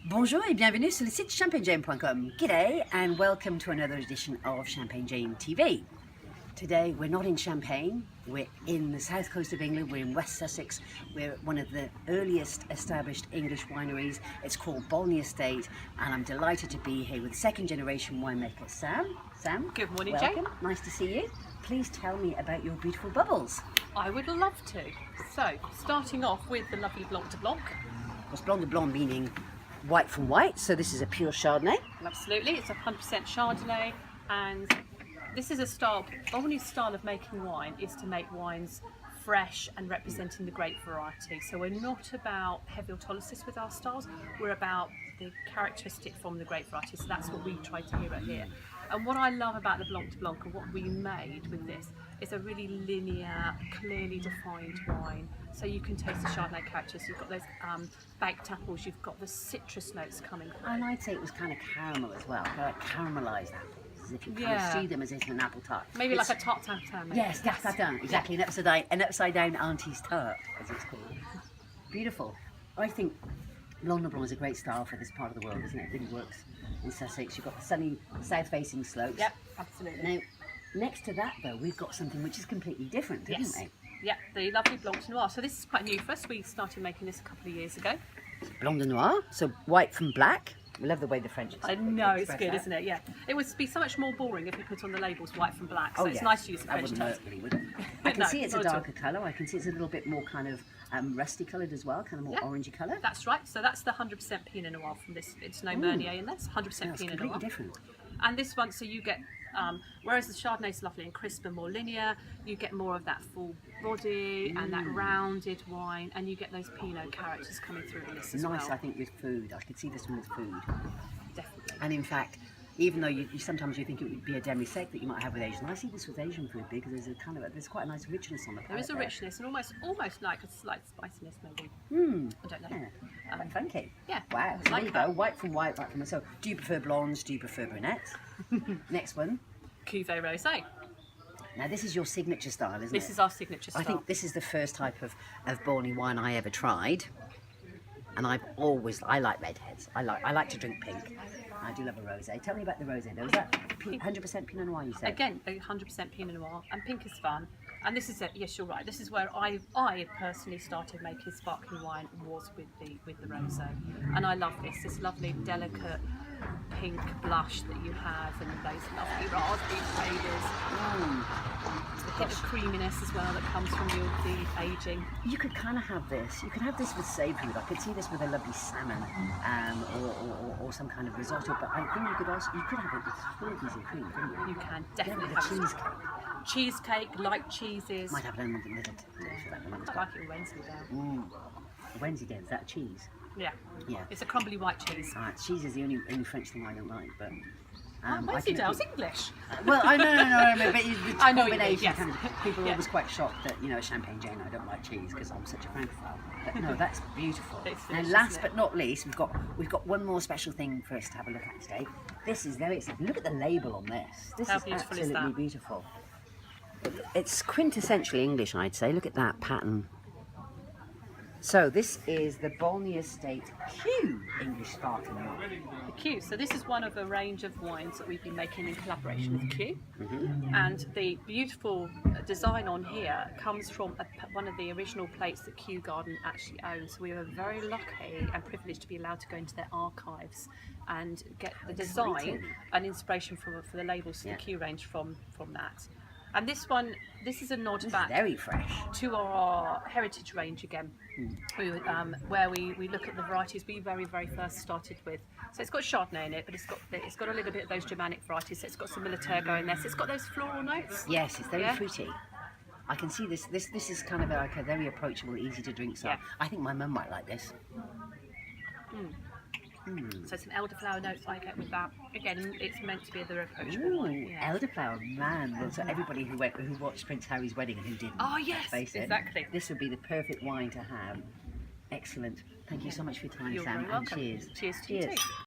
Bonjour et bienvenue sur le site champagnejayne.com. G'day and welcome to another edition of Champagne Jayne TV. Today we're not in Champagne, we're in the south coast of England, we're in West Sussex, we're at one of the earliest established English wineries. It's called Bolney Estate and I'm delighted to be here with second generation winemaker Sam. Sam, good morning, welcome. Jane. Nice to see you. Please tell me about your beautiful bubbles. I would love to. So, starting off with the lovely Blanc de Blanc. What's Blanc de Blanc meaning white from white, so this is a pure Chardonnay. Absolutely, it's 100% Chardonnay, and this is a style, Bolney's style of making wine is to make wines fresh and representing the grape variety. So we're not about heavy autolysis with our styles, we're about the characteristic from the grape variety, so that's what we try to mirror here. And what I love about the Blanc de Blanc and what we made with this is a really linear, clearly defined wine. So you can taste the Chardonnay characters, you've got those baked apples, you've got the citrus notes coming through. And I'd say it was kind of caramel as well, kind of like caramelised apples, as if you kind of see them as if an apple tart. Maybe like a tart tatin. Yes, tart tatin, exactly, an upside down auntie's tart, as it's called. Beautiful. I think Blanc de Blanc is a great style for this part of the world, isn't it? It really works in Sussex. You've got the sunny south-facing slopes. Yep, absolutely. Now, next to that though, we've got something which is completely different, haven't we? Yeah, the lovely Blanc de Noir. So this is quite new for us. We started making this a couple of years ago. Blanc de Noir, so white from black. We love the way the French I know, it's good, isn't it? Yeah. It would be so much more boring if we put on the labels white from black. So it's nice to use the French terms. Would it? I can see it's a darker colour. I can see it's a little bit more kind of rusty coloured as well, kind of more orangey colour. That's right. So that's the 100% Pinot Noir from this. It's no Meunier in this. 100% Pinot Noir. Different. And this one, so you get, whereas the Chardonnay is lovely and crisp and more linear, you get more of that full body and that rounded wine, and you get those Pinot characters coming through in this as well. Nice, I think, with food. I could see this one with food. Definitely. And in fact, even though you sometimes you think it would be a demi-sec that you might have with Asian, I see this with Asian food because there's quite a nice richness on the palate. There is a richness and almost like a slight spiciness maybe. I don't know. Yeah. Quite funky. Yeah. Wow. So there you go. White from white, right from. So, do you prefer blondes? Do you prefer brunettes? Next one. Cuvée Rosé. Now this is your signature style, isn't it? This is our signature style. I think this is the first type of Bolney wine I ever tried, and I like redheads. I like to drink pink. I do love a rosé. Tell me about the rosé though. Is that 100% Pinot Noir, you said? Again, 100% Pinot Noir, and pink is fun. And this is it. Yes, you're right. This is where I personally started making sparkling wine, was with the rosé, and I love this lovely delicate pink blush that you have, and those lovely raspberry flavors. The hint of creaminess as well that comes from the aging. You could kind of have this. You could have this with savoury. I could see this with a lovely salmon, or some kind of risotto. But I think you could have it with smoothies and cream, couldn't you? You can definitely with have cheesecake. Cheesecake, light cheeses. Might have a little tip for that one. I like it Wensleydale. Wensleydale, is that cheese? Yeah. Yeah. It's a crumbly white cheese. Cheese is the only French thing I don't like, but. Wensleydale's English. Well, I know, but the I know what you mean, combination yes. kind of, people are always quite shocked that, Champagne Jayne, I don't like cheese because I'm such a francophile. But no, that's beautiful. And last but not least, we've got one more special thing for us to have a look at today. This is very exciting. Look at the label on this. This is absolutely beautiful. It's quintessentially English, I'd say. Look at that pattern. So this is the Bolney Estate Q English sparkling wine. The Q. So this is one of a range of wines that we've been making in collaboration with Q. And the beautiful design on here comes from one of the original plates that Kew Garden actually owns. So we were very lucky and privileged to be allowed to go into their archives and get the design and inspiration for the labels for the Q range from that. And this is a nod back very fresh to our heritage range again, where we look at the varieties we very first started with. So it's got Chardonnay in it, but it's got a little bit of those Germanic varieties. So it's got some Militergo in there. So it's got those floral notes. Yes, it's very fruity. I can see this. This is kind of like a very approachable, easy to drink style. I think my mum might like this. So some elderflower notes I get with that. Again, it's meant to be the approachable wine. Elderflower, man. So everybody who watched Prince Harry's wedding and who didn't. Oh yes, exactly. This would be the perfect wine to have. Excellent. Thank you so much for your time, You're Sam. very welcome. And cheers. Cheers to you too.